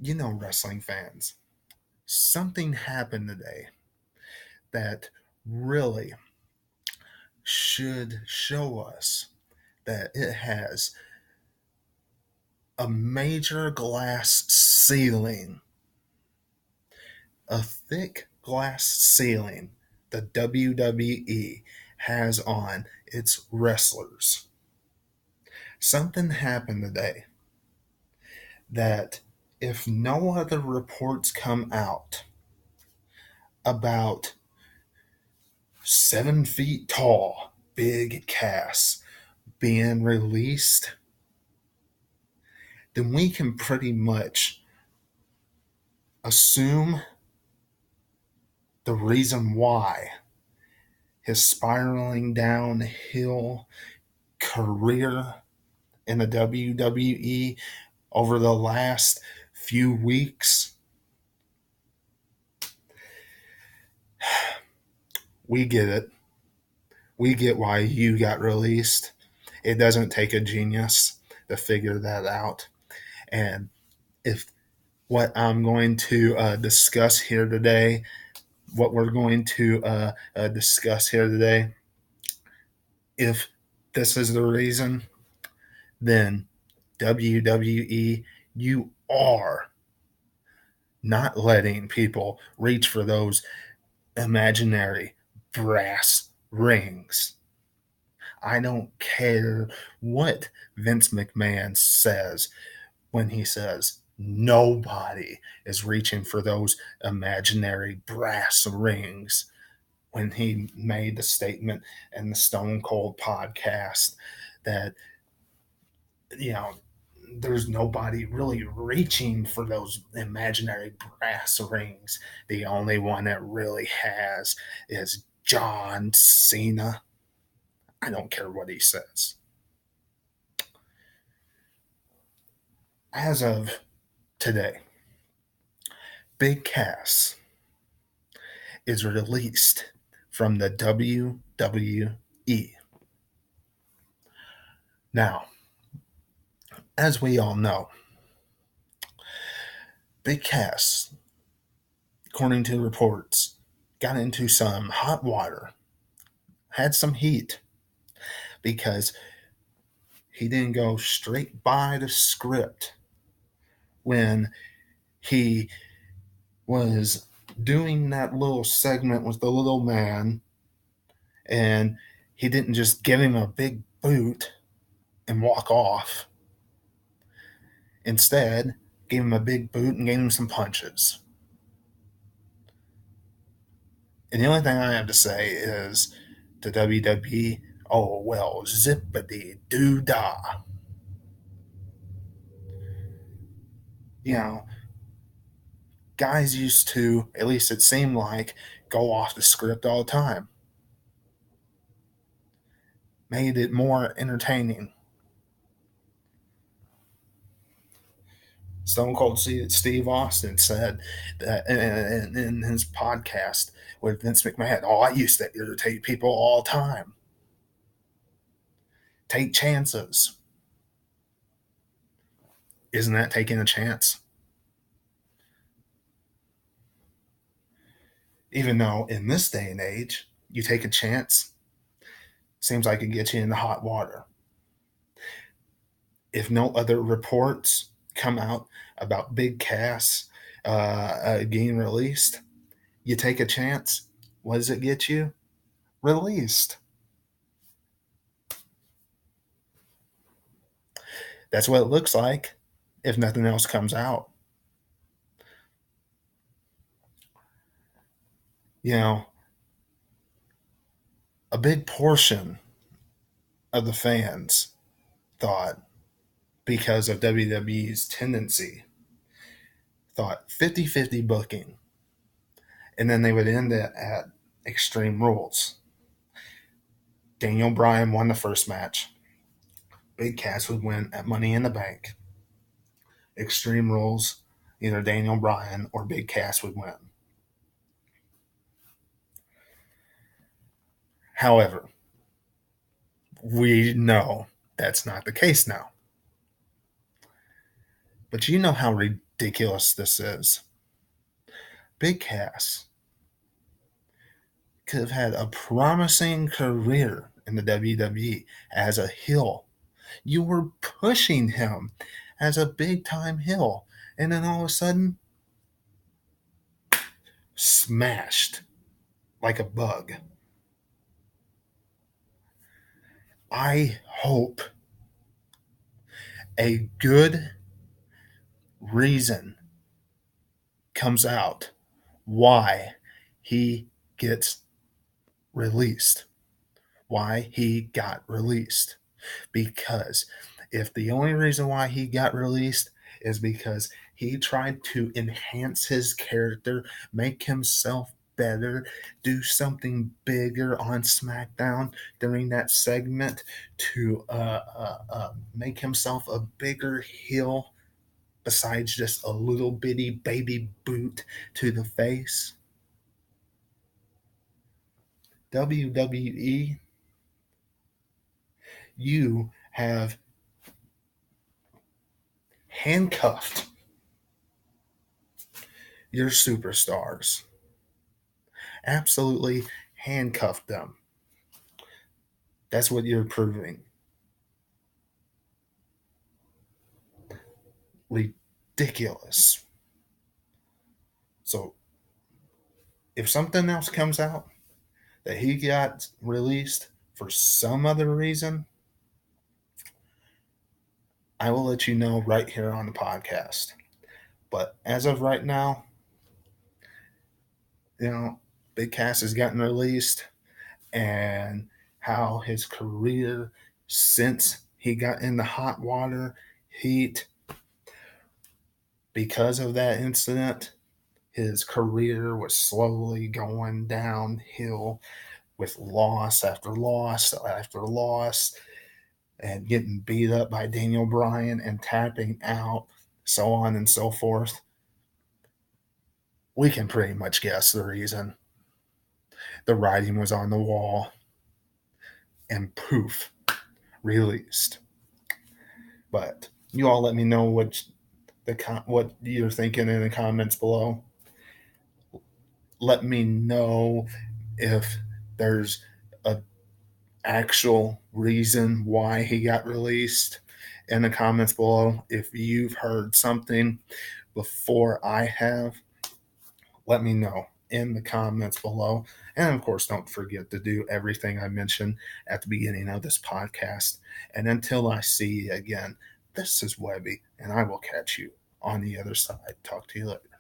Wrestling fans, something happened today that really should show us that it has a major glass ceiling, a thick glass ceiling the WWE has on its wrestlers. Something happened today that, if no other reports come out about 7 feet tall Big Cass being released, then we can pretty much assume the reason why his spiraling downhill career in the WWE over the last few weeks. We get it. We get why you got released. It doesn't take a genius to figure that out. And if what I'm going to discuss here today, what we're going to discuss here today, if this is the reason, then WWE, you are not letting people reach for those imaginary brass rings. I don't care what Vince McMahon says when he says nobody is reaching for those imaginary brass rings. When he made the statement in the Stone Cold podcast that, there's nobody really reaching for those imaginary brass rings. The only one that really has is John Cena. I don't care what he says. As of today, Big Cass is released from the WWE. Now, as we all know, Big Cass, according to reports, got into some hot water, had some heat, because he didn't go straight by the script when he was doing that little segment with the little man, and he didn't just give him a big boot and walk off. Instead, gave him a big boot and gave him some punches. And the only thing I have to say is to WWE, oh well, zippity doo dah. Guys used to, at least it seemed like, go off the script all the time. Made it more entertaining. Stone Cold Steve Austin said that in his podcast with Vince McMahon, I used to irritate people all the time. Take chances. Isn't that taking a chance? Even though in this day and age, you take a chance, seems like it gets you into hot water. If no other reports come out about Big Cass getting released, you take a chance. What does it get you? Released. That's what it looks like if nothing else comes out. A big portion of the fans thought, because of WWE's tendency, thought 50-50 booking. And then they would end it at Extreme Rules. Daniel Bryan won the first match. Big Cass would win at Money in the Bank. Extreme Rules, either Daniel Bryan or Big Cass would win. However, we know that's not the case now. But you know how ridiculous this is. Big Cass could have had a promising career in the WWE as a heel. You were pushing him as a big time heel, and then all of a sudden, smashed like a bug. I hope a good reason comes out why he gets released, why he got released. Because if the only reason why he got released is because he tried to enhance his character, make himself better, do something bigger on SmackDown during that segment to make himself a bigger heel besides just a little bitty baby boot to the face. WWE, you have handcuffed your superstars. Absolutely handcuffed them. That's what you're proving. Ridiculous. So, if something else comes out that he got released for some other reason, I will let you know right here on the podcast. But as of right now, Big Cass has gotten released, and how his career since he got in the hot water heat because of that incident, his career was slowly going downhill with loss after loss after loss and getting beat up by Daniel Bryan and tapping out, so on and so forth. We can pretty much guess the reason. The writing was on the wall, and poof, released. But you all let me know what you're thinking in the comments below. Let me know if there's a actual reason why he got released in the comments below. If you've heard something before I have, let me know in the comments below. And of course, don't forget to do everything I mentioned at the beginning of this podcast. And until I see you again, this is Webby, and I will catch you on the other side. Talk to you later.